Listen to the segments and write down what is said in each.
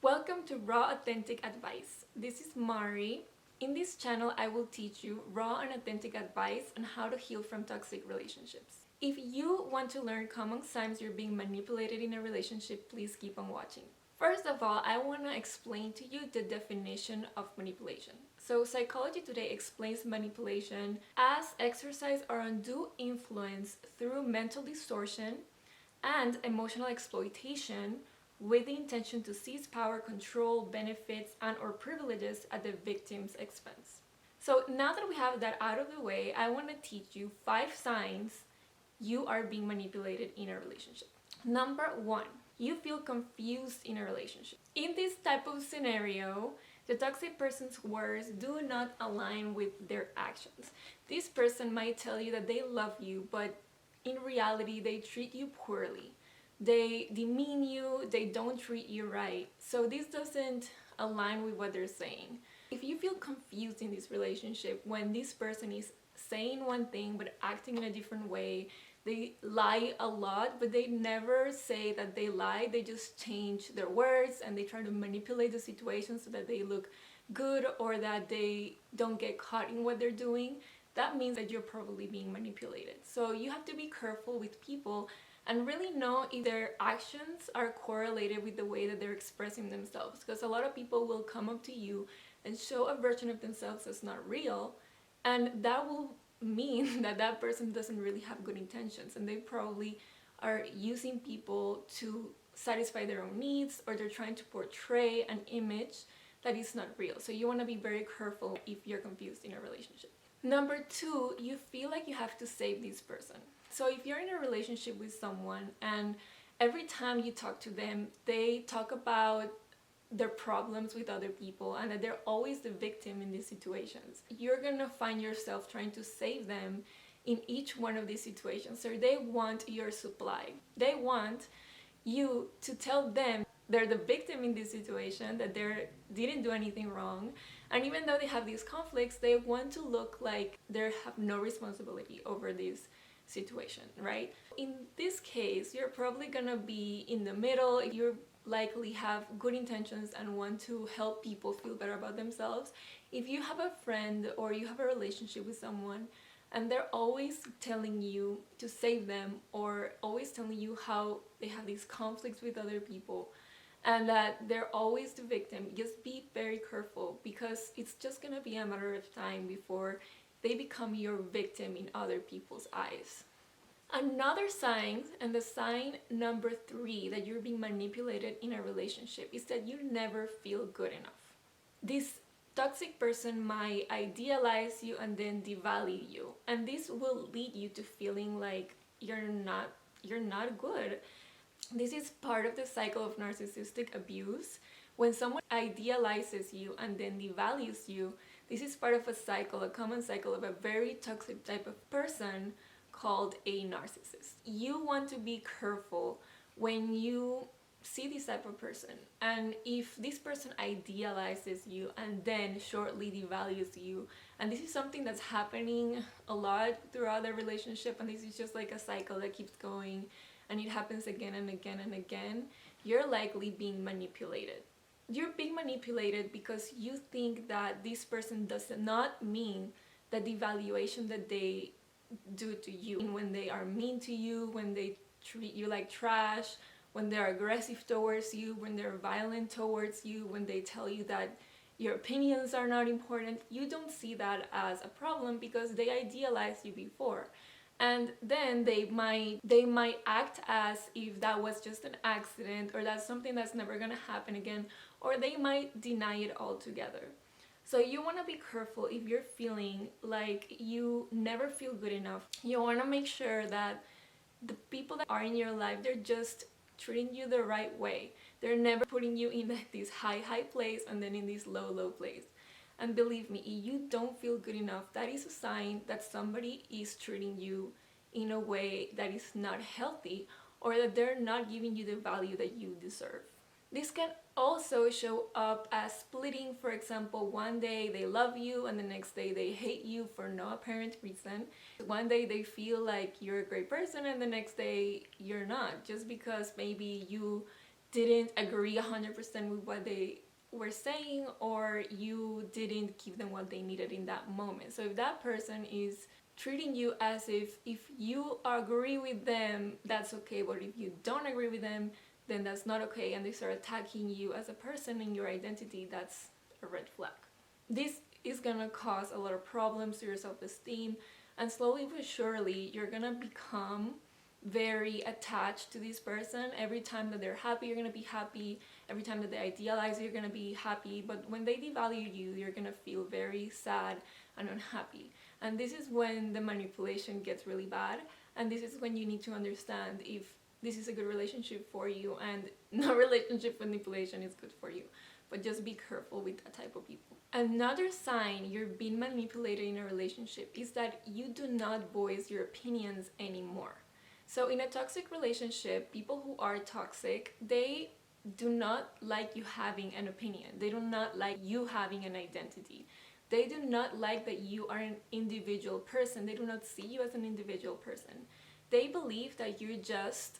Welcome to Raw Authentic Advice. This is Mari. In this channel, I will teach you raw and authentic advice on how to heal from toxic relationships. If you want to learn common signs you're being manipulated in a relationship, please keep on watching. First of all, I want to explain to you the definition of manipulation. So, Psychology Today explains manipulation as exercise or undue influence through mental distortion and emotional exploitation with the intention to seize power, control, benefits, and/or privileges at the victim's expense. So now that we have that out of the way, I want to teach you 5 signs you are being manipulated in a relationship. Number 1, you feel confused in a relationship. In this type of scenario, the toxic person's words do not align with their actions. This person might tell you that they love you, but in reality, they treat you poorly. They demean you, they don't treat you right. So this doesn't align with what they're saying. If you feel confused in this relationship when this person is saying one thing but acting in a different way, they lie a lot, but they never say that they lie. They just change their words and they try to manipulate the situation so that they look good or that they don't get caught in what they're doing. That means that you're probably being manipulated. So you have to be careful with people and really know if their actions are correlated with the way that they're expressing themselves. Because a lot of people will come up to you and show a version of themselves that's not real, and that will mean that that person doesn't really have good intentions, and they probably are using people to satisfy their own needs, or they're trying to portray an image that is not real. So you want to be very careful if you're confused in a relationship. Number 2, you feel like you have to save this person. So if you're in a relationship with someone and every time you talk to them, they talk about their problems with other people and that they're always the victim in these situations, you're gonna find yourself trying to save them in each one of these situations. So they want your supply. They want you to tell them they're the victim in this situation, that they didn't do anything wrong. And even though they have these conflicts, they want to look like they have no responsibility over this situation, right? In this case, you're probably gonna be in the middle. You likely have good intentions and want to help people feel better about themselves. If you have a friend or you have a relationship with someone and they're always telling you to save them or always telling you how they have these conflicts with other people and that they're always the victim, just be very careful, because it's just gonna be a matter of time before they become your victim in other people's eyes. Another sign, and the sign number 3 that you're being manipulated in a relationship, is that you never feel good enough. This toxic person might idealize you and then devalue you, and this will lead you to feeling like you're not good. This is part of the cycle of narcissistic abuse. When someone idealizes you and then devalues you, this is part of a cycle, a common cycle of a very toxic type of person called a narcissist. You want to be careful when you see this type of person. And if this person idealizes you and then shortly devalues you, and this is something that's happening a lot throughout the relationship, and this is just like a cycle that keeps going, and it happens again and again and again, you're likely being manipulated. You're being manipulated because you think that this person does not mean the devaluation that they do to you. When they are mean to you, when they treat you like trash, when they're aggressive towards you, when they're violent towards you, when they tell you that your opinions are not important, you don't see that as a problem because they idealized you before. And then they might act as if that was just an accident, or that's something that's never gonna happen again, or they might deny it altogether. So you want to be careful if you're feeling like you never feel good enough. You want to make sure that the people that are in your life, they're just treating you the right way. They're never putting you in this high place and then in this low place. And believe me, if you don't feel good enough, that is a sign that somebody is treating you in a way that is not healthy, or that they're not giving you the value that you deserve. This can also show up as splitting. For example, one day they love you and the next day they hate you for no apparent reason. One day they feel like you're a great person and the next day you're not, just because maybe you didn't agree 100% with what they were saying, or you didn't give them what they needed in that moment. So if that person is treating you as if you agree with them, that's okay, but if you don't agree with them, then that's not okay, and they start attacking you as a person and your identity, that's a red flag. This is gonna cause a lot of problems to your self-esteem, and slowly but surely you're gonna become very attached to this person. Every time that they're happy, you're gonna be happy. Every time that they idealize you, you're gonna be happy. But when they devalue you, you're gonna feel very sad and unhappy. And this is when the manipulation gets really bad. And this is when you need to understand if this is a good relationship for you, and no relationship manipulation is good for you. But just be careful with that type of people. Another sign you're being manipulated in a relationship is that you do not voice your opinions anymore. So in a toxic relationship, people who are toxic, they do not like you having an opinion. They do not like you having an identity. They do not like that you are an individual person. They do not see you as an individual person. They believe that you're just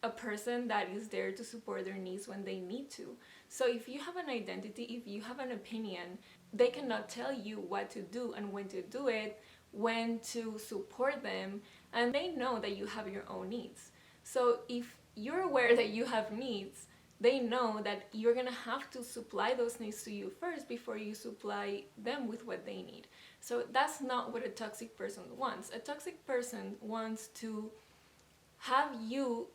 a person that is there to support their needs when they need to. So if you have an identity, if you have an opinion, they cannot tell you what to do and when to do it, when to support them, and they know that you have your own needs. So if you're aware that you have needs, they know that you're gonna have to supply those needs to you first before you supply them with what they need. So that's not what a toxic person wants. A toxic person wants to have you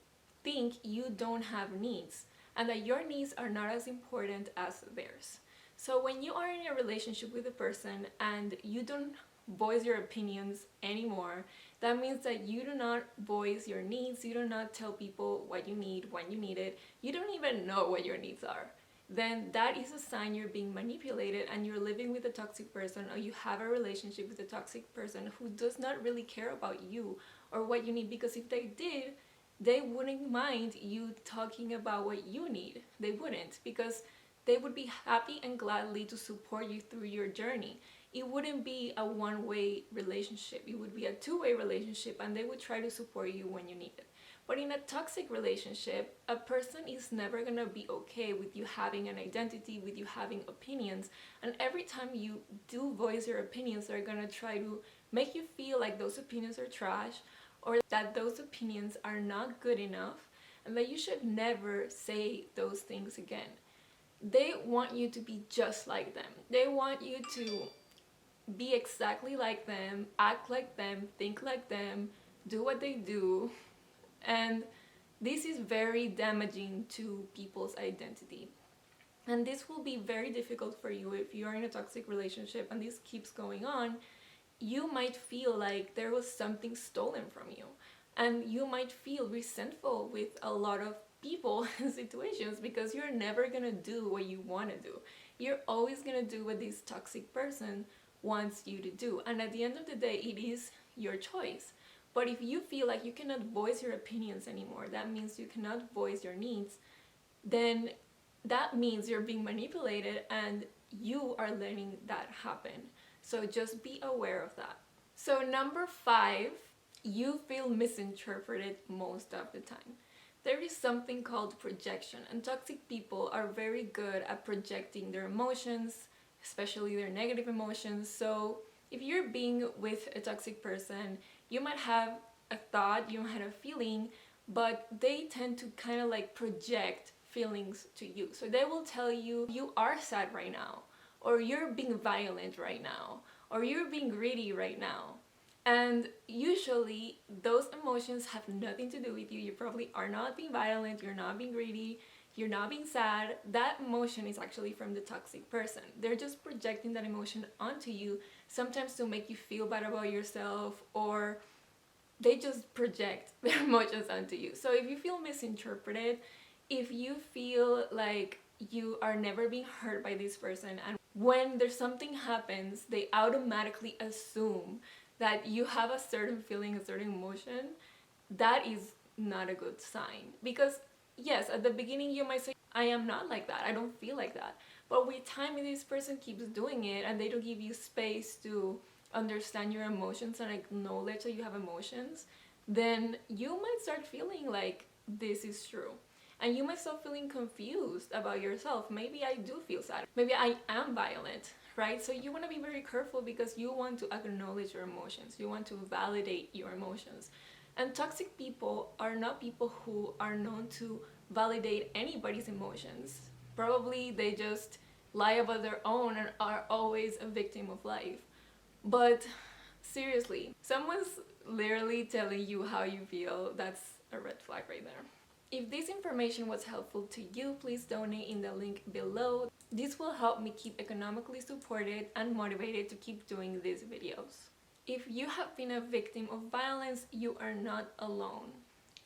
think you don't have needs and that your needs are not as important as theirs. So when you are in a relationship with a person and you don't voice your opinions anymore, that means that you do not voice your needs, you do not tell people what you need, when you need it, you don't even know what your needs are. Then that is a sign you're being manipulated and you're living with a toxic person, or you have a relationship with a toxic person who does not really care about you or what you need, because if they did, they wouldn't mind you talking about what you need. They wouldn't, because they would be happy and gladly to support you through your journey. It wouldn't be a one-way relationship. It would be a two-way relationship, and they would try to support you when you need it. But in a toxic relationship, a person is never gonna be okay with you having an identity, with you having opinions, and every time you do voice your opinions, they're gonna try to make you feel like those opinions are trash, or that those opinions are not good enough, and that you should never say those things again. They want you to be just like them. They want you to be exactly like them, act like them, think like them, do what they do. And this is very damaging to people's identity. And this will be very difficult for you if you are in a toxic relationship and this keeps going on. You might feel like there was something stolen from you, and you might feel resentful with a lot of people and situations because you're never gonna do what you want to do. You're always gonna do what this toxic person wants you to do, and at the end of the day, it is your choice. But if you feel like you cannot voice your opinions anymore, that means you cannot voice your needs, then that means you're being manipulated and you are letting that happen. So just be aware of that. So number 5, you feel misinterpreted most of the time. There is something called projection, and toxic people are very good at projecting their emotions, especially their negative emotions. So if you're being with a toxic person, you might have a thought, you might have a feeling, but they tend to kind of like project feelings to you. So they will tell you, you are sad right now, or you're being violent right now, or you're being greedy right now. And usually those emotions have nothing to do with you. You probably are not being violent, you're not being greedy, you're not being sad. That emotion is actually from the toxic person. They're just projecting that emotion onto you, sometimes to make you feel bad about yourself, or they just project their emotions onto you. So if you feel misinterpreted, if you feel like you are never being hurt by this person, and when there's something happens, they automatically assume that you have a certain feeling, a certain emotion, that is not a good sign. Because yes, at the beginning you might say, I am not like that, I don't feel like that. But with time, if this person keeps doing it and they don't give you space to understand your emotions and acknowledge that you have emotions, then you might start feeling like this is true. And you might start feeling confused about yourself. Maybe I do feel sad. Maybe I am violent, right? So you want to be very careful because you want to acknowledge your emotions. You want to validate your emotions. And toxic people are not people who are known to validate anybody's emotions. Probably they just lie about their own and are always a victim of life. But seriously, someone's literally telling you how you feel. That's a red flag right there. If this information was helpful to you, please donate in the link below. This will help me keep economically supported and motivated to keep doing these videos. If you have been a victim of violence, you are not alone.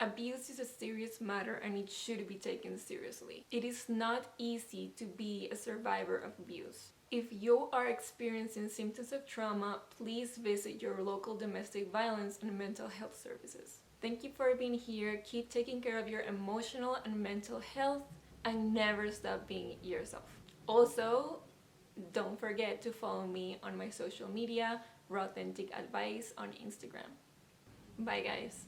Abuse is a serious matter and it should be taken seriously. It is not easy to be a survivor of abuse. If you are experiencing symptoms of trauma, please visit your local domestic violence and mental health services. Thank you for being here. Keep taking care of your emotional and mental health and never stop being yourself. Also, don't forget to follow me on my social media, Raw Authentic Advice on Instagram. Bye guys.